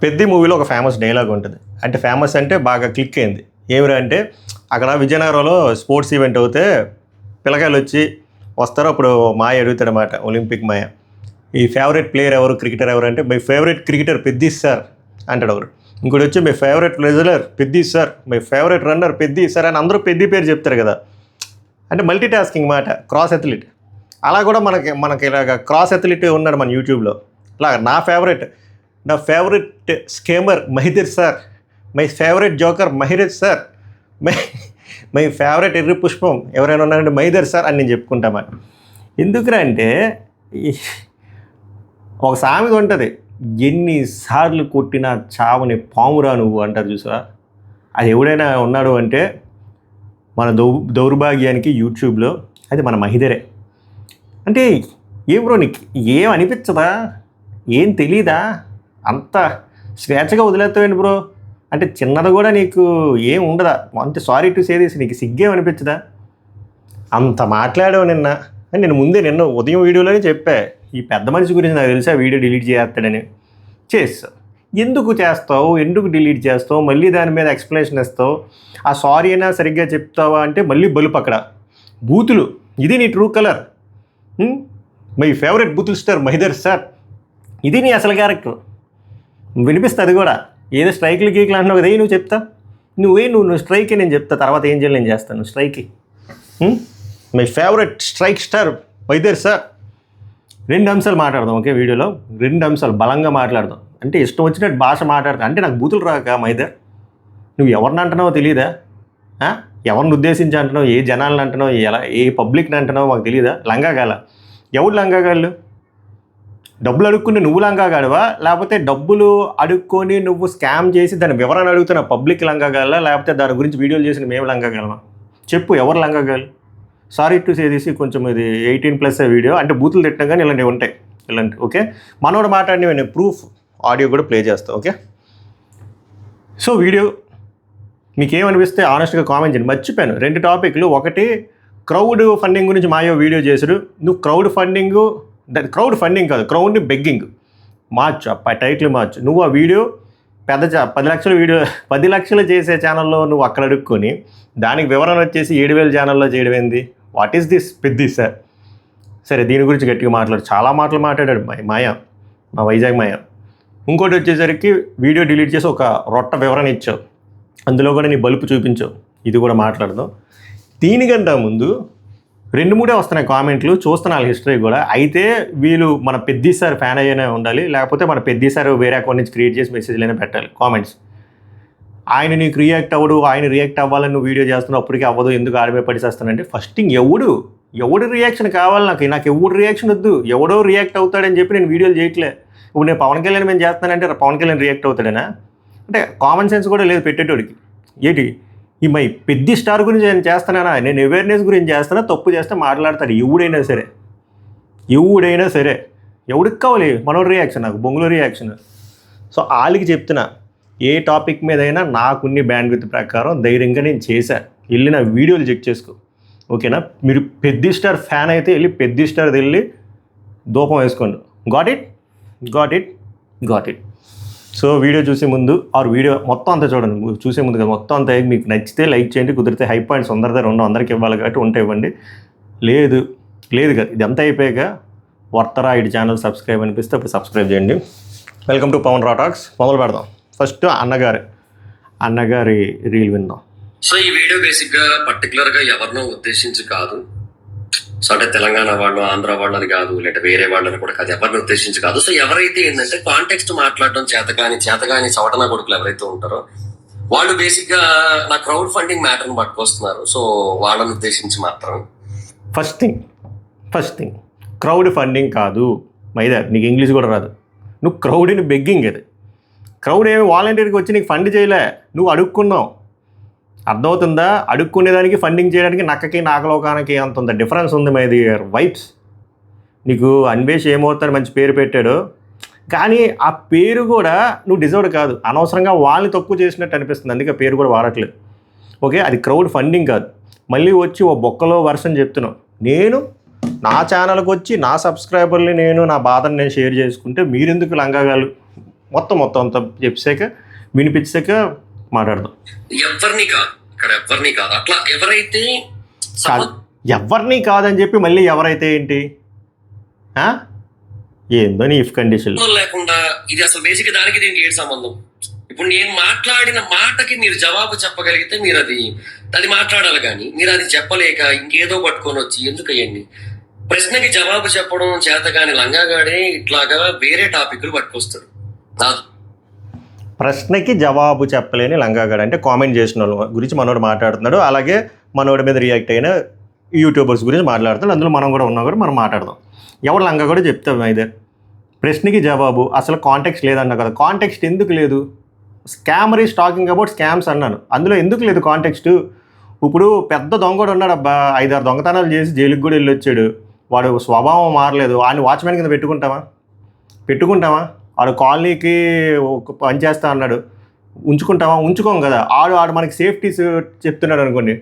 పెద్ద మూవీలో ఒక ఫేమస్ డైలాగ్ ఉంటుంది. అంటే ఫేమస్ అంటే బాగా క్లిక్ అయింది. ఏమిరా అంటే అక్కడ విజయనగరంలో స్పోర్ట్స్ ఈవెంట్ అవుతే పిల్లకాయలు వచ్చి వస్తారు. అప్పుడు మాయ అడుగుతాడనమాట, ఒలింపిక్ మాయ, ఈ ఫేవరెట్ ప్లేయర్ ఎవరు, క్రికెటర్ ఎవరు అంటే my favourite cricketer Peddi sir అంటాడు ఒకరు. ఇంకోటి వచ్చి my favourite wrestler Peddi sir, my favourite runner Peddi sir అని అందరూ పెద్ది పేరు చెప్తారు కదా. అంటే మల్టీ టాస్కింగ్ మాట, క్రాస్ అథ్లీట్. అలా కూడా మనకి ఇలాగ క్రాస్ అథ్లీట్ ఉన్నాడు మన యూట్యూబ్లో. అలాగ నా favourite scammer Mahidhar sir, my favourite joker Mahiraj sir, my favourite ఎర్రి పుష్పం ఎవరైనా ఉన్నారంటే మహిదర్ సార్ అని నేను చెప్పుకుంటామా. ఎందుకురా అంటే ఒక సామెత ఉంటుంది, ఎన్నిసార్లు కొట్టినా చావని పామురా నువ్వు అంటారు చూసావా. అది ఎవడైనా ఉన్నాడు అంటే మన దౌర్భాగ్యానికి యూట్యూబ్లో అది మన మహిదరే. అంటే ఏం బ్రో నీకు ఏం అనిపించదా, ఏం తెలీదా, అంత స్వేచ్ఛగా వదిలేస్తావేంటి బ్రో అంటే చిన్నది కూడా నీకు ఏం ఉండదా, అంతే సారీ టు సే దిస్, నీకు సిగ్గేం అనిపించదా, అంత మాట్లాడావు నిన్న. నేను నిన్న ఉదయం వీడియోలోనే చెప్పా, ఈ పెద్ద మనిషి గురించి నాకు తెలిసి ఆ వీడియో డిలీట్ చేస్తాడని. చేస్తావు, ఎందుకు చేస్తావు, ఎందుకు డిలీట్ చేస్తావు, మళ్ళీ దాని మీద ఎక్స్ప్లెనేషన్ ఇస్తావు, ఆ సారీ అయినా సరిగ్గా చెప్తావా అంటే మళ్ళీ బలుపు అక్కడ బూతులు. ఇది నీ ట్రూ కలర్, మై ఫేవరెట్ బూతుల్ స్టార్ మహిదర్ సార్, ఇది నీ అసలు క్యారెక్టర్. వినిపిస్తుంది కూడా, ఏదో స్ట్రైక్లు గీక్లు అంటున్నావు కదా, నువ్వు చెప్తా, నువ్వు స్ట్రైకే నేను చెప్తా, తర్వాత ఏం చేయాలి నేను చేస్తాను స్ట్రైక్కి. My favourite strike star Mahidhar sir. 2 అంశాలు మాట్లాడదాం ఒకే వీడియోలో, 2 అంశాలు బలంగా మాట్లాడదాం. అంటే ఇష్టం వచ్చినట్టు భాష మాట్లాడతాం అంటే నాకు బూతులు రాక మహిదర్, నువ్వు ఎవరిని అంటున్నావో తెలియదా, ఎవరిని ఉద్దేశించి అంటున్నావు, ఏ జనాలను అంటున్నావు, ఏ పబ్లిక్ని అంటున్నావు మాకు తెలియదా. లంగాగాల ఎవడు లంగాగాళ్ళు, డబ్బులు అడుక్కుని నువ్వు లంగాగాడువా, లేకపోతే డబ్బులు అడుక్కొని నువ్వు స్కామ్ చేసి దాని వివరణ అడుగుతున్న పబ్లిక్ లంగాగాల, లేకపోతే దాని గురించి వీడియోలు చేసిన మేము లంగాగాలమా చెప్పు, ఎవరు లంగాగాలు. సారీ టు సే దిస్, కొంచెం ఇది 18+ వీడియో, అంటే బూతులు తిట్టినా కానీ ఇలాంటివి ఉంటాయి, ఇలాంటివి. ఓకే, మనోడు మాట్లాడినవి నేను ప్రూఫ్ ఆడియో కూడా ప్లే చేస్తాను. ఓకే, సో వీడియో మీకేమనిపిస్తే ఆనెస్ట్గా కామెంట్ చేయండి. మర్చిపోయాను 2 టాపిక్లు. ఒకటి క్రౌడ్ ఫండింగ్ గురించి మాయో వీడియో చేసాడు. నువ్వు క్రౌడ్ ఫండింగ్ కాదు, క్రౌడ్ని బెగ్గింగ్ మార్చు, టైటిల్ మార్చు. నువ్వు ఆ వీడియో 10 లక్షల వీడియో 10 లక్షలు చేసే ఛానల్లో నువ్వు అక్కడ అడుక్కొని దానికి వివరణ వచ్చేసి 7,000 ఛానల్లో చేయడం ఏంది, what is this Peddi sir. సరే, దీని గురించి గట్టిగా మాట్లాడు, చాలా మాటలు మాట్లాడాడు మా వైజాగ్ మాయ. ఇంకోటి వచ్చేసరికి వీడియో డిలీట్ చేసి ఒక రొట్ట వివరణ ఇచ్చావు, అందులో కూడా నీ బలుపు చూపించావు, ఇది కూడా మాట్లాడదాం. దీనికంటే ముందు 2-3 వస్తున్నాయి కామెంట్లు, చూస్తున్నాను హిస్టరీ కూడా. అయితే వీళ్ళు మన పెద్ది సార్ ఫ్యాన్ అయ్యేనే ఉండాలి, లేకపోతే మన పెద్ది సార్ వేరే అకౌంట్ నుంచి క్రియేట్ చేసి మెసేజ్లైనా పెట్టాలి కామెంట్స్. ఆయన నీకు రియాక్ట్ అవ్వడు, ఆయన రియాక్ట్ అవ్వాలని నువ్వు వీడియో చేస్తున్నావు, అప్పటికే అవ్వదు, ఎందుకు ఆడిపోయి పడిచేస్తానంటే ఫస్ట్ థింగ్ ఎవడు రియాక్షన్ కావాలి నాకు ఎవడు రియాక్షన్ వద్దు, ఎవడో రియాక్ట్ అవుతాడని చెప్పి నేను వీడియోలు చేయట్లే. ఇప్పుడు నేను పవన్ కళ్యాణ్ మేము చేస్తానంటే పవన్ కళ్యాణ్ రియాక్ట్ అవుతాడేనా అంటే కామన్ సెన్స్ కూడా లేదు పెట్టేటోడికి. ఏంటి ఈ మై పెద్ద స్టార్ గురించి నేను చేస్తానా, నేను అవేర్నెస్ గురించి చేస్తానా, తప్పు చేస్తే మాట్లాడతాడు ఎవడైనా సరే. ఎవడికి కావాలి మనోడు రియాక్షన్, నాకు బొంగులో రియాక్షన్. సో వాళ్ళకి చెప్తున్నా, ఏ టాపిక్ మీదైనా నాకున్ని బ్యాండ్విడ్త్ ప్రకారం ధైర్యంగా నేను చేశాను, వెళ్ళి నా వీడియోలు చెక్ చేసుకో. ఓకేనా, మీరు పెద్ద స్టార్ ఫ్యాన్ అయితే వెళ్ళి పెద్ద స్టార్ వెళ్ళి దూపం వేసుకోండి. Got it. సో వీడియో చూసే ముందు వీడియో మొత్తం అంతా చూడండి, చూసే ముందు కదా మొత్తం అంతా మీకు నచ్చితే లైక్ చేయండి, కుదిరితే హై పాయింట్స్ అందరికి ఇవ్వాలి కాబట్టి ఉంటే ఇవ్వండి, లేదు కదా ఇదంతా అయిపోయాక వర్తరా ఇటు ఛానల్ సబ్స్క్రైబ్ అనిపిస్తే అప్పుడు సబ్స్క్రైబ్ చేయండి. వెల్కమ్ టు పవన్ రా టాక్స్. మొదలు పెడదాం. ఫస్ట్ అన్నగారి రీల్ విందాం. సో ఈ వీడియో బేసిక్గా పర్టికులర్గా ఎవరినో ఉద్దేశించి కాదు, సో అంటే తెలంగాణ వాళ్ళు, ఆంధ్ర వాళ్ళని కాదు, లేదా వేరే వాళ్ళని కూడా కాదు, ఎవరిని ఉద్దేశించి కాదు. సో ఎవరైతే ఏంటంటే కాంటెక్స్ట్ మాట్లాడడం చేతగాని చవటన కొడుకులు ఎవరైతే ఉంటారో వాళ్ళు బేసిక్ గా నా క్రౌడ్ ఫండింగ్ మ్యాటర్ని పట్టుకొస్తున్నారు. సో వాళ్ళని ఉద్దేశించి మాత్రం ఫస్ట్ థింగ్ క్రౌడ్ ఫండింగ్ కాదు మైదా, నీకు ఇంగ్లీష్ కూడా రాదు, నువ్వు క్రౌడ్ని బెగ్గింగ్. అది క్రౌడ్ ఏమి వాలంటీర్కి వచ్చి నీకు ఫండ్ చేయలే, నువ్వు అడుక్కున్నావు. అర్థమవుతుందా? అడుక్కునేదానికి ఫండింగ్ చేయడానికి నక్కకి నాగలోకానికి అంత ఉంది డిఫరెన్స్ ఉంది. మైది వైబ్స్. నీకు అన్వేష్ ఏమవుతాడు మంచి పేరు పెట్టాడు, కానీ ఆ పేరు కూడా నువ్వు డిజర్వ్ కాదు, అనవసరంగా వాళ్ళని తక్కువ చేసినట్టు అనిపిస్తుంది, అందుకే పేరు కూడా వాడట్లేదు. ఓకే, అది క్రౌడ్ ఫండింగ్ కాదు. మళ్ళీ వచ్చి ఓ బొక్కలో వర్షన్ చెప్తున్నావు. నేను నా ఛానల్కి వచ్చి నా సబ్స్క్రైబర్ని నా బాధను నేను షేర్ చేసుకుంటే మీరెందుకు లంగాగాలు మొత్తం అంతా చెప్పాక వినిపించాక మాట్లాడదాం. ఎవరిని కాదు ఇక్కడ, ఎవరిని కాదు. అట్లా ఎవరైతే ఎవరిని కాదని చెప్పి మళ్ళీ ఎవరైతే ఏంటి ఏందో నీ ఇఫ్ కండిషన్ లేకుండా ఇది అసలు బేసిక్ దానికి దీనికి ఏంటి సంబంధం? ఇప్పుడు నేను మాట్లాడిన మాటకి మీరు జవాబు చెప్పగలిగితే మీరు అది మాట్లాడాలి, కానీ మీరు అది చెప్పలేక ఇంకేదో పట్టుకొని వచ్చి ఎందుకు అయ్యండి? ప్రశ్నకి జవాబు చెప్పడం చేత కానీ లంగాగాడే ఇట్లాగా వేరే టాపిక్లు పట్టుకొస్తాడు. ప్రశ్నకి జవాబు చెప్పలేని లంగాగాడు అంటే కామెంట్ చేసిన వాళ్ళ గురించి మనోడు మాట్లాడుతున్నాడు, అలాగే మనోడి మీద రియాక్ట్ అయిన యూట్యూబర్స్ గురించి మాట్లాడుతున్నాడు. అందులో మనం కూడా ఉన్నాం కూడా మనం మాట్లాడదాం. ఎవరు లంగా కూడా చెప్తాం అయితే ప్రశ్నకి జవాబు అసలు కాంటెక్స్ట్ లేదన్నా కదా. కాంటెక్స్ట్ ఎందుకు లేదు? Scammer is talking about scams అన్నాను, అందులో ఎందుకు లేదు కాంటెక్స్ట్? ఇప్పుడు పెద్ద దొంగ కూడా ఉన్నాడు అబ్బా, 5-6 దొంగతనాలు చేసి జైలుకి కూడా వెళ్ళి వచ్చాడు, వాడు స్వభావం మారలేదు, వాడిని వాచ్మెన్ కింద పెట్టుకుంటామా? వాడు కాలనీకి పనిచేస్తా అన్నాడు, ఉంచుకోం కదా. ఆడు మనకి సేఫ్టీస్ చెప్తున్నాడు అనుకోండి,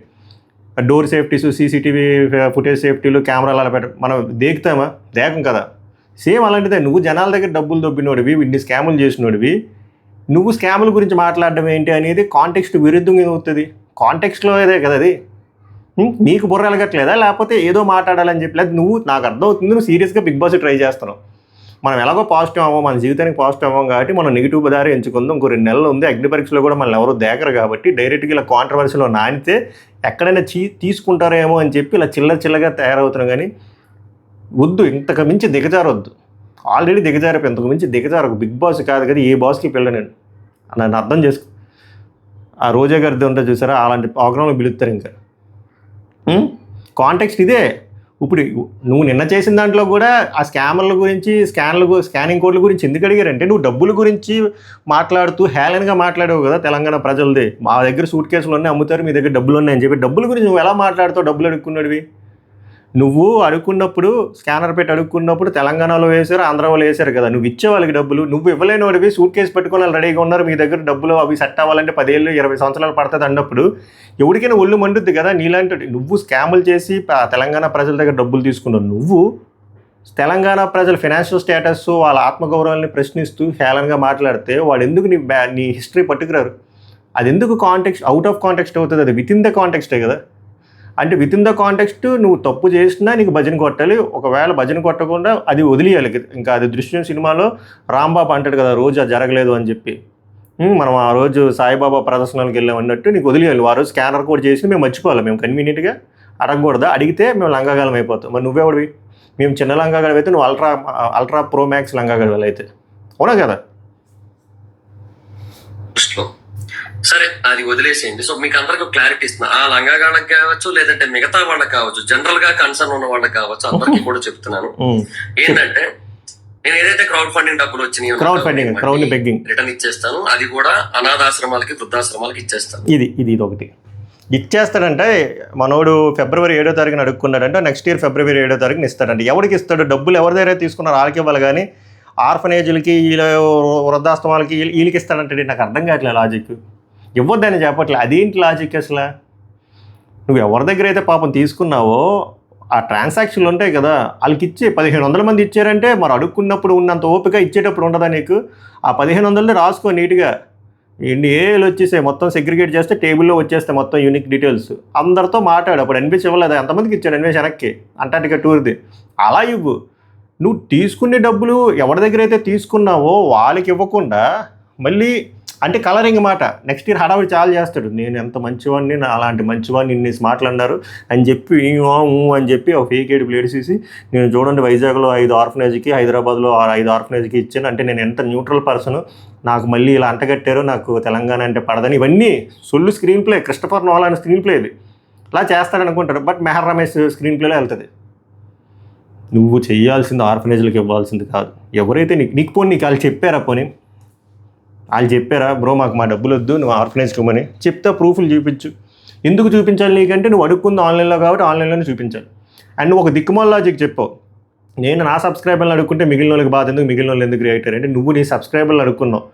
డోర్ సేఫ్టీస్, సీసీటీవీ ఫుటేజ్ సేఫ్టీలు, కెమెరాలు అలా మనం దేకం కదా. సేమ్ అలాంటిదే, నువ్వు జనాల దగ్గర డబ్బులు దొబ్బినోడివి, ఇన్ని స్కాములు చేసినోడివి, నువ్వు స్కాముల గురించి మాట్లాడడం ఏంటి అనేది కాంటెక్స్ట్ విరుద్ధంగా అవుతుంది. కాంటెక్స్ట్లో ఇదే కదా అది. నీకు బుర్ర ఎలగట్లేదా, లేకపోతే ఏదో మాట్లాడాలని చెప్పి? లేదు, నువ్వు నాకు అర్థమవుతుంది, నువ్వు సీరియస్గా బిగ్ బాస్ ట్రై చేస్తున్నావు. మనం ఎలాగో పాజిటివ్ అవ్వం, మన జీవితానికి పాజిటివ్ అవ్వం కాబట్టి మనం నెగిటివ్ దారి ఎంచుకుందాం. ఇంకో 2 నెలలు ఉంది, అగ్ని పరీక్షలో కూడా మనం ఎవరు దేకరు కాబట్టి డైరెక్ట్గా ఇలా కాంట్రవర్సీలో నానితే ఎక్కడైనా తీసుకుంటారేమో అని చెప్పి ఇలా చిల్లగా తయారవుతున్నాం. కానీ వద్దు, ఇంతకు మించి దిగజారొద్దు. ఆల్రెడీ దిగజారిపోయి, ఇంతకు మించి దిగజారకు. బిగ్ బాస్ కాదు కదా, ఏ బాస్కి పిల్ల నేను నన్ను అర్థం చేసుకో. ఆ రోజా గారిది ఉంటుంది చూసారా, అలాంటి ప్రోగ్రాంలో పిలుస్తారు. ఇంకా కాంటెక్స్ట్ ఇదే. ఇప్పుడు నువ్వు నిన్న చేసిన దాంట్లో కూడా ఆ స్కామర్ల గురించి, స్కానింగ్ కోడ్ల గురించి ఎందుకు అడిగారంటే, నువ్వు డబ్బుల గురించి మాట్లాడుతూ హేళనగా మాట్లాడావు కదా తెలంగాణ ప్రజలది. మా దగ్గర సూట్ కేసులు ఉన్నాయి, అమ్ముతారు, మీ దగ్గర డబ్బులు ఉన్నాయని చెప్పి డబ్బుల గురించి నువ్వు ఎలా మాట్లాడుతావు? డబ్బులు అడుక్కున్నాడివి నువ్వు. అడుక్కున్నప్పుడు స్కానర్ పెట్టి అడుక్కున్నప్పుడు తెలంగాణలో వేశారు, ఆంధ్ర వాళ్ళు వేశారు కదా, నువ్వు ఇచ్చే వాళ్ళకి డబ్బులు. నువ్వు ఇవ్వలేని వాడివి, సూట్ కేసు పెట్టుకుని వాళ్ళు రెడీగా ఉన్నారు, మీ దగ్గర డబ్బులు అవి సెట్ అవ్వాలంటే 10 ఏళ్ళు 20 సంవత్సరాలు పడుతుంది అన్నప్పుడు ఎవరికైనా ఒళ్ళు మండుద్ది కదా. నీలాంటి నువ్వు స్కాములు చేసి తెలంగాణ ప్రజల దగ్గర డబ్బులు తీసుకున్నావు. నువ్వు తెలంగాణ ప్రజల ఫైనాన్షియల్ స్టేటస్, వాళ్ళ ఆత్మగౌరవాన్ని ప్రశ్నిస్తూ హేళనగా మాట్లాడితే వాడు ఎందుకు నీ హిస్టరీ పట్టుకురారు? అది ఎందుకు కాంటెక్స్ట్, అవుట్ ఆఫ్ కాంటెక్స్ట్ అవుతుంది? అది విత్ ఇన్ ద కాంటెక్స్టే కదా. అంటే విత్ ఇన్ ద కాంటెక్స్ట్ నువ్వు తప్పు చేసినా నీకు భజన కొట్టాలి, ఒకవేళ భజన కొట్టకుండా అది వదిలేయాలి. ఇంకా అది దృశ్యం సినిమాలో రాంబాబు అంటాడు కదా, రోజు అది జరగలేదు అని చెప్పి. మనం ఆ రోజు సాయిబాబా ప్రదర్శనలకు వెళ్ళాం అన్నట్టు నీకు వదిలేయాలి. ఆ రోజు స్కానర్ కూడా చేసి మేము మర్చిపోవాలి, మేము కన్వీనియంట్గా అడగకూడదా? అడిగితే మేము లంగాగాలం అయిపోతాం. మరి నువ్వెవడివి? మేము చిన్న లంగాగాలం అయితే, నువ్వు అల్ట్రా ప్రో మ్యాక్స్ లంగాగాలం అయితే, అవునా కదా? సరే, అది వదిలేసేయండి. సో మీకు అందరికి క్లారిటీ ఇస్తున్నా, ఆ లంగాగాళ్ళకి కావచ్చు, లేదంటే మిగతా వాళ్ళకి కావచ్చు, జనరల్ గా కన్సర్న్ ఉన్న వాళ్ళకి కావచ్చు, అందరికీ కూడా చెప్తున్నాను ఏంటంటే, నేను ఏదైతే క్రౌడ్ ఫండింగ్ డబ్బులు వచ్చినాయి రిటర్న్ ఇచ్చేస్తాను. అది కూడా అనాథాశ్రమాలకి, వృద్ధాశ్రమాలకి ఇచ్చేస్తాను. ఇది ఒకటి ఇచ్చేస్తాడంటే, మనోడు ఫిబ్రవరి 7వ తారీఖున అడుక్కున్నాడంటే నెక్స్ట్ ఇయర్ ఫిబ్రవరి 7వ తారీఖున ఇస్తాడంటే. ఎవరికి ఇస్తాడు? డబ్బులు ఎవరి దగ్గర తీసుకున్నారు వాళ్ళకి ఇవ్వాలి, కానీ ఆర్ఫనేజ్లకి, వృద్ధాశ్రమాలకి వీళ్ళకి ఇస్తాడంటే నాకు అర్థం కావట్లేదు లాజిక్. ఇవ్వద్దని చెప్పట్లే, అదేంటి లాజిక్ అసలు? నువ్వు ఎవరి దగ్గర అయితే పాపం తీసుకున్నావో ఆ ట్రాన్సాక్షన్లు ఉంటాయి కదా, వాళ్ళకి ఇచ్చి 1500 మంది ఇచ్చారంటే మరి అడుక్కున్నప్పుడు ఉన్నంత ఓపిక ఇచ్చేటప్పుడు ఉండదా నీకు? ఆ 1500 రాసుకో నీట్గా. ఏళ్ళు వచ్చేసాయి మొత్తం సెగ్రిగేట్ చేస్తే టేబుల్లో వచ్చేస్తాయి మొత్తం యూనిక్ డీటెయిల్స్. అందరితో మాట్లాడు. అప్పుడు ఎన్బిసి ఇవ్వలేదు, ఎంతమందికి ఇచ్చాడు ఎన్బిసి వెనక్కి అంటార్టికా టూర్ది. అలా ఇవ్వు. నువ్వు తీసుకునే డబ్బులు ఎవరి దగ్గర అయితే తీసుకున్నావో వాళ్ళకి ఇవ్వకుండా మళ్ళీ అంటే కలరింగ్ మాట. నెక్స్ట్ ఇయర్ హడావిడి చాలా చేస్తాడు, నేను ఎంత మంచివాడిని, నా అలాంటి మంచివాడిని ఇన్ని మాటలు అన్నారు అని చెప్పి అని చెప్పి ఒక ఫేక్ ఐడి ప్లేట్ చేసి, నేను చూడండి వైజాగ్లో 5 ఆర్ఫనేజ్కి, హైదరాబాద్లో 5 ఆర్ఫనేజ్కి ఇచ్చాను, అంటే నేను ఎంత న్యూట్రల్ పర్సన్, నాకు మళ్ళీ ఇలా అంటగట్టారు, నాకు తెలంగాణ అంటే పడదని. ఇవన్నీ సొల్లు screen play, Christopher Nolan screen play ఇది. ఇలా చేస్తాడనుకుంటాడు, బట్ మెహర్ రమేష్ స్క్రీన్ ప్లేలో వెళ్తుంది. నువ్వు చేయాల్సింది ఆర్ఫనేజ్లకు ఇవ్వాల్సింది కాదు. ఎవరైతే నీకు పోనీ నీకు వాళ్ళు చెప్పారా? పోనీ వాళ్ళు చెప్పారా, బ్రో మాకు మా డబ్బులు వద్దు, నువ్వు ఆర్ఫనేజ్కి ఇవ్వమని చెప్తే ప్రూఫ్లు చూపించు. ఎందుకు చూపించాలి నీకంటే, నువ్వు అడుక్కుంది ఆన్లైన్లో కాబట్టి ఆన్లైన్లోనే చూపించాలి. అండ్ నువ్వు ఒక దిక్కుమాల లాజిక్ చెప్పావు, నేను నా సబ్స్క్రైబర్లు అడుక్కుంటే మిగిలిన వాళ్ళకి బాధ ఎందుకు, మిగిలిన వాళ్ళు ఎందుకు రియాక్ట్ అంటే, నువ్వు నీ సబ్స్క్రైబర్లు అడుక్కున్నావు.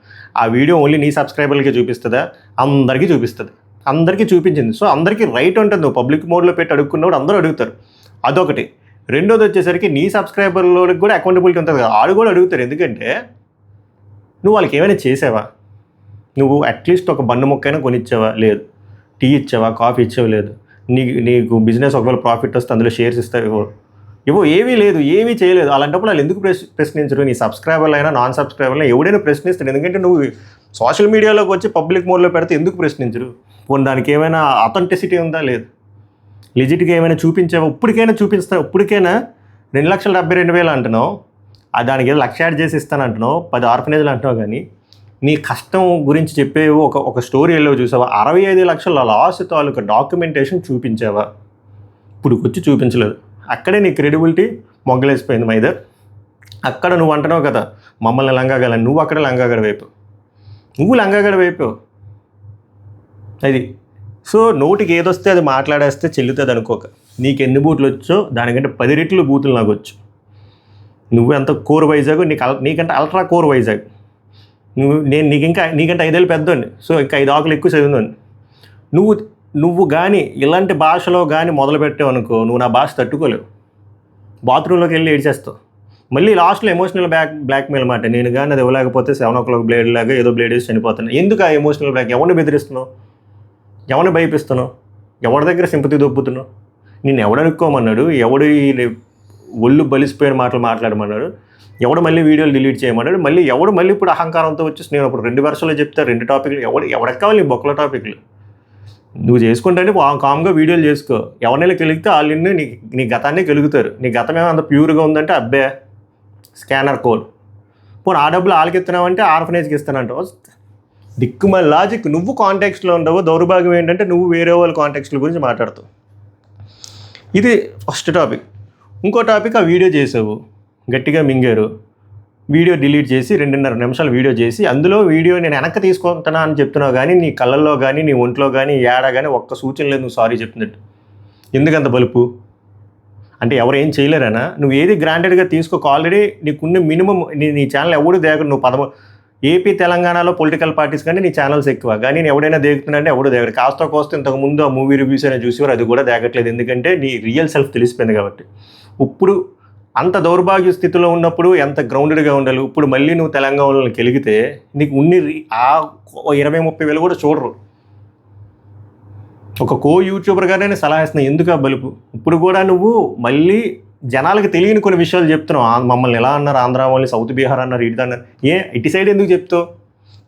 ఆ వీడియో ఓన్లీ నీ సబ్స్క్రైబర్లకే చూపిస్తుందా? అందరికీ చూపిస్తుంది. అందరికీ చూపించింది. సో అందరికీ రైట్ ఉంటుంది. నువ్వు పబ్లిక్ మోడ్లో పెట్టి అడుక్కున్నప్పుడు అందరూ అడుగుతారు, అదొకటి. రెండోది వచ్చేసరికి నీ సబ్స్క్రైబర్లోకి కూడా అకౌంటబిలిటీ ఉంటుంది కదా, ఆడు కూడా అడుగుతారు. ఎందుకంటే నువ్వు వాళ్ళకి ఏమైనా చేసావా? నువ్వు అట్లీస్ట్ ఒక బన్ను మొక్కైనా కొనిచ్చావా? లేదు. టీ ఇచ్చావా? కాఫీ ఇచ్చావా? లేదు. నీకు బిజినెస్ ఒకవేళ ప్రాఫిట్ వస్తే అందులో షేర్స్ ఇస్తావు? ఏమీ లేదు, ఏమీ చేయలేదు. అలాంటప్పుడు వాళ్ళు ఎందుకు ప్రశ్నించరు? నీ సబ్స్క్రైబర్లు అయినా నాన్ సబ్స్క్రైబర్లు ఎవడైనా ప్రశ్నిస్తాడు. ఎందుకంటే నువ్వు సోషల్ మీడియాలోకి వచ్చి పబ్లిక్ మోడ్లో పెడితే ఎందుకు ప్రశ్నించరు? పోనీ దానికి ఏమైనా అథెంటిసిటీ ఉందా? లేదు. లిజిట్గా ఏమైనా చూపించావా? ఇప్పటికైనా చూపిస్తావు. ఇప్పటికైనా 2,72,000 అంటున్నావు, దానికి ఏదో 1,00,000 యాడ్ చేసి ఇస్తాను అంటున్నావు, 10 ఆర్ఫనేజ్లు అంటున్నావు. కానీ నీ కష్టం గురించి చెప్పేవి ఒక స్టోరీ వెళ్ళో చూసావా? 65 లక్షల లాస్ తాలూకా డాక్యుమెంటేషన్ చూపించావా? ఇప్పుడు వచ్చి చూపించలేదు. అక్కడే నీ క్రెడిబిలిటీ మొగ్గలేసిపోయింది మైదర్. అక్కడ నువ్వు అంటున్నావు కదా మమ్మల్ని లంగాగలని, నువ్వు అక్కడ లంగాగడ వైపు, నువ్వు లంగాగడ వైపు అది. సో నోటికి ఏదొస్తే అది మాట్లాడేస్తే చెల్లుతుంది అనుకోక. నీకు ఎన్ని బూతులు వచ్చో దానికంటే 10 రెట్లు బూతులు నాకు వచ్చు. నువ్వు ఎంత కోర్ వైజాగ్, నీకంటే అల్ట్రా కోర్ వైజాగ్. నేను నీకంటే 5 ఏళ్ళు పెద్దోండి. సో ఇంకా 5 ఆకులు ఎక్కువ చదివిందండి. నువ్వు కానీ ఇలాంటి భాషలో కానీ మొదలుపెట్టావు అనుకో, నువ్వు నా భాష తట్టుకోలేవు. బాత్రూంలోకి వెళ్ళి ఏడ్చేస్తావు. మళ్ళీ లాస్ట్లో ఎమోషనల్ బ్లాక్మెయిల్ మాట. నేను కానీ అది ఇవ్వలేకపోతే 7 o'clock బ్లేడ్ లాగా ఏదో బ్లేడ్ వేసి చనిపోతాను. ఎందుకు ఆ ఎమోషనల్ బ్లాక్? ఎవరిని బెదిరిస్తున్నావు? ఎవరిని భయపిస్తున్నావు? ఎవరి దగ్గర సింపతి దొబ్బుతున్నావు? నిన్ను ఎవడు అనుకోమన్నాడు? ఎవడు ఒళ్ళు బలిసిపోయిన మాటలు మాట్లాడమన్నాడు? ఎవడు మళ్ళీ వీడియోలు డిలీట్ చేయమన్నాడు? మళ్ళీ ఇప్పుడు అహంకారంతో వచ్చి నేను ఇప్పుడు 2 వెర్షన్లు చెప్తా, 2 టాపిక్లు. ఎవరికి కావాలి నీ బొక్కల టాపిక్లు? నువ్వు చేసుకుంటే కామ్గా వీడియోలు చేసుకో. ఎవరినైనా కలిగితే వాళ్ళు నీ గతాన్ని కలుగుతారు. నీ గతం ఏమో అంత ప్యూర్గా ఉందంటే అబ్బే స్కానర్ కోడ్. పోనీ ఆ డబ్బులు వాళ్ళకి ఇస్తున్నావంటే ఆర్ఫనేజ్కి ఇస్తానంటావు. దిక్కుమల లాజిక్. నువ్వు కాంటెక్స్ట్లో ఉండవు. దౌర్భాగ్యం ఏంటంటే నువ్వు వేరే వాళ్ళ కాంటెక్స్ల గురించి మాట్లాడుతావు. ఇది ఫస్ట్ టాపిక్. ఇంకో టాపిక్, ఆ వీడియో చేసావు, గట్టిగా మింగారు, వీడియో డిలీట్ చేసి 2.5 నిమిషాలు వీడియో చేసి అందులో వీడియో నేను వెనక్కి తీసుకుంటున్నా అని చెప్తున్నావు. కానీ నీ కళ్ళల్లో కానీ నీ ఒంట్లో కానీ ఏడా కానీ ఒక్క సూచన లేదు నువ్వు సారీ చెప్తున్నట్టు. ఎందుకంత బలుపు? అంటే ఎవరు ఏం చేయలేరనా? నువ్వు ఏది గ్రాంటెడ్గా తీసుకోక. ఆల్రెడీ నీకున్న మినిమం నీ ఛానల్ ఎవడు దేగడు. నువ్వు ఏపీ తెలంగాణలో పొలిటికల్ పార్టీస్ కానీ నీ ఛానల్స్ ఎక్కువ. కానీ నేను ఎవడైనా దేగుతున్నాడంటే ఎవడు దేగడు. కాస్త కోస్త ఇంతకుముందు ఆ మూవీ రివ్యూస్ అయినా చూసేవారు, అది కూడా దేగట్లేదు. ఎందుకంటే నీ రియల్ సెల్ఫ్ తెలిసిపోయింది కాబట్టి. ఇప్పుడు అంత దౌర్భాగ్య స్థితిలో ఉన్నప్పుడు ఎంత గ్రౌండెడ్గా ఉండాలి. ఇప్పుడు మళ్ళీ నువ్వు తెలంగాణలో కలిగితే నీకు ఆ 20-30 వేలు కూడా చూడరు. ఒక యూట్యూబర్గానే సలహా ఇస్తున్నావు. ఎందుకు ఆ బలుపు? ఇప్పుడు కూడా నువ్వు మళ్ళీ జనాలకు తెలియని కొన్ని విషయాలు చెప్తున్నావు. మమ్మల్ని ఎలా అన్నారు, ఆంధ్ర వాళ్ళని సౌత్ బీహార్ అన్నారు, ఇటు అన్నారు. ఇటు సైడ్ ఎందుకు చెప్తావు?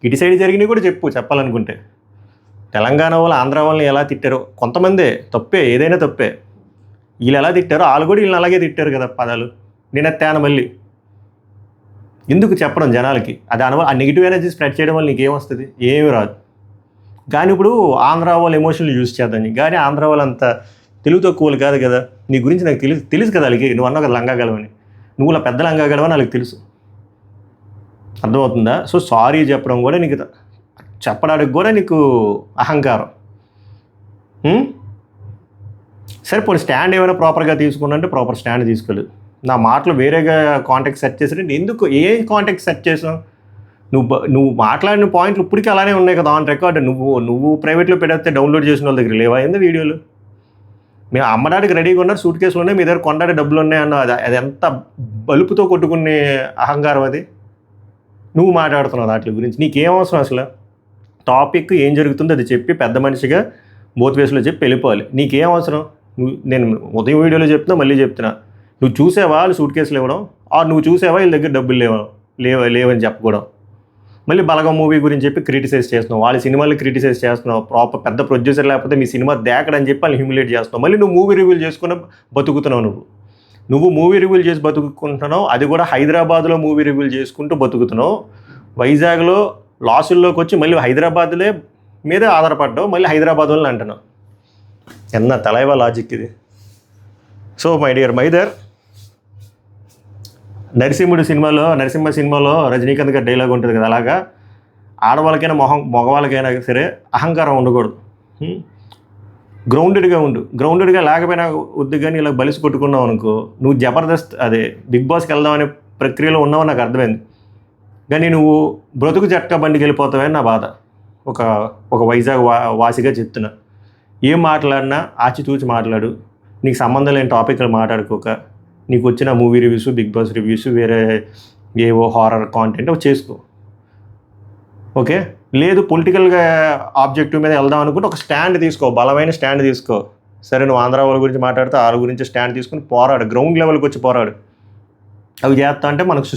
ఇటు సైడ్ జరిగినవి కూడా చెప్పాలనుకుంటే. తెలంగాణ వాళ్ళు ఆంధ్ర వాళ్ళని ఎలా తిట్టారో కొంతమందే, తప్పే, ఏదైనా తప్పే. వీళ్ళు ఎలా తిట్టారో వాళ్ళు కూడా వీళ్ళని అలాగే తిట్టారు కదా పదాలు. నేను తేన మళ్ళీ ఎందుకు చెప్పడం జనాలకి? అది ఆ నెగిటివ్ ఎనర్జీ స్ప్రెడ్ చేయడం వల్ల నీకేమొస్తుంది? ఏమీ రాదు. కానీ ఇప్పుడు ఆంధ్ర వాళ్ళు ఎమోషనల్ యూజ్ చేద్దాన్ని. కానీ ఆంధ్ర వాళ్ళు అంత తెలుగు తక్కువలు కాదు కదా. నీ గురించి నాకు తెలుసు కదా వాళ్ళకి. నువ్వు అన్నావు కదా లంగాగలవని. నువ్వు ఇలా పెద్ద లంగాగలవని వాళ్ళకి తెలుసు. అర్థమవుతుందా? సో సారీ చెప్పడం కూడా నీకు, చెప్పడానికి కూడా నీకు అహంకారం. సరే పోనీ స్టాండ్ ఏమైనా ప్రాపర్గా తీసుకున్నంటే ప్రాపర్ స్టాండ్ తీసుకోలేదు. నా మాటలు వేరేగా కాంటాక్ట్ సెట్ చేసారంటే ఎందుకు? ఏ కాంటాక్ట్ సెట్ చేసావు? నువ్వు మాట్లాడిన పాయింట్లు ఇప్పటికీ అలానే ఉన్నాయి కదా ఆన్ రికార్డ్. నువ్వు ప్రైవేట్లో పెడితే డౌన్లోడ్ చేసిన వాళ్ళ దగ్గర లేవా ఏంది వీడియోలు? మేము అమ్మడానికి రెడీగా ఉన్నారు, సూట్ కేసులు ఉన్నాయి, మీ దగ్గర కొండాడే డబ్బులు ఉన్నాయన్న. అది ఎంత బలుపుతో కొట్టుకునే అహంకారం అది. నువ్వు మాట్లాడుతున్నావు వాటి గురించి. నీకేం అవసరం అసలు? టాపిక్ ఏం జరుగుతుందో అది చెప్పి పెద్ద మనిషిగా బోత్ వేస్లో చెప్పి వెళ్ళిపోవాలి. నీకేం అవసరం? నేను ఉదయం వీడియోలో చెప్తున్నా, మళ్ళీ చెప్తున్నా. నువ్వు చూసావా వాళ్ళు సూట్ కేసులు ఇవ్వడం? నువ్వు చూసావా వీళ్ళ దగ్గర డబ్బులు లేవని చెప్పకూడదు. మళ్ళీ బలగం మూవీ గురించి చెప్పి క్రిటిసైజ్ చేస్తున్నావు, వాళ్ళ సినిమాలు క్రిటిసైజ్ చేస్తున్నావు. ప్రాపర్ పెద్ద ప్రొడ్యూసర్ లేకపోతే మీ సినిమా దేకడని చెప్పి వాళ్ళు హ్యూమిలేట్ చేస్తున్నావు. మళ్ళీ నువ్వు మూవీ రివ్యూలు చేసుకుని బతుకుతున్నావు. నువ్వు మూవీ రివ్యూలు చేసి బతుకుంటున్నావు. అది కూడా హైదరాబాద్లో మూవీ రివ్యూలు చేసుకుంటూ బతుకుతున్నావు. వైజాగ్లో లాసుల్లోకి వచ్చి మళ్ళీ హైదరాబాద్లే మీదే ఆధారపడ్డావు. మళ్ళీ హైదరాబాద్ వాళ్ళని అంటున్నావు. ఎన్న తలైవా లాజిక్ ఇది. సో మై డియర్ మైదర్, నరసింహ సినిమాలో రజనీకాంత్ గారి డైలాగ్ ఉంటుంది కదా, అలాగా ఆడవాళ్ళకైనా మగవాళ్ళకైనా సరే అహంకారం ఉండకూడదు. గ్రౌండెడ్గా ఉండు. గ్రౌండెడ్గా లేకపోయినా వద్దు. కానీ ఇలా బలిసి కొట్టుకున్నావు అనుకో, నువ్వు జబర్దస్త్ అదే బిగ్ బాస్కి వెళ్దామనే ప్రక్రియలో ఉన్నావు నాకు అర్థమైంది. కానీ నువ్వు బ్రతుకు జట్కా బండికి వెళ్ళిపోతావని నా బాధ. ఒక వైజాగ్ వాసిగా చెప్తున్నా. ఏం మాట్లాడినా ఆచితూచి మాట్లాడు. నీకు సంబంధం లేని టాపిక్లు మాట్లాడుకోక, నీకు వచ్చిన movie reviews, Bigg Boss reviews, వేరే ఏవో హారర్ కాంటెంట్ చేసుకో. ఓకే, లేదు పొలిటికల్గా ఆబ్జెక్టివ్ మీద వెళ్దాం అనుకుంటే ఒక స్టాండ్ తీసుకో, బలమైన స్టాండ్ తీసుకో. సరే, నువ్వు ఆంధ్ర వాళ్ళ గురించి మాట్లాడితే వాళ్ళ గురించి స్టాండ్ తీసుకుని పోరాడు, గ్రౌండ్ లెవెల్కి వచ్చి పోరాడు. అవి చేస్తా అంటే మనకు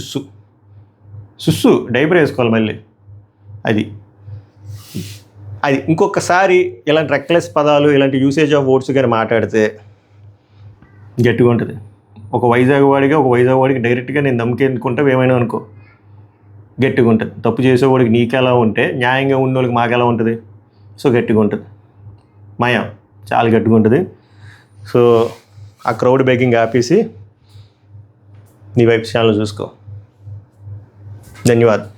సుస్సు డైపర్ వేసుకోవాలి మళ్ళీ. అది ఇంకొకసారి ఇలాంటి రెక్లెస్ పదాలు, ఇలాంటి యూసేజ్ ఆఫ్ వర్డ్స్ కానీ మాట్లాడితే గట్టిగా ఉంటుంది. ఒక వైజాగ్ వాడికి డైరెక్ట్గా నేను నమ్మకేనుకుంటే ఏమైనా అనుకో, గట్టిగా ఉంటుంది. తప్పు చేసేవాడికి నీకెలా ఉంటే న్యాయంగా ఉన్న వాళ్ళకి మాకెలా ఉంటుంది? సో గట్టిగా ఉంటుంది, మాయా చాలా గట్టిగా ఉంటుంది. సో ఆ క్రౌడ్ బేకింగ్ ఆపేసి నీ వైపు ఛానల్ చూసుకో. ధన్యవాదాలు.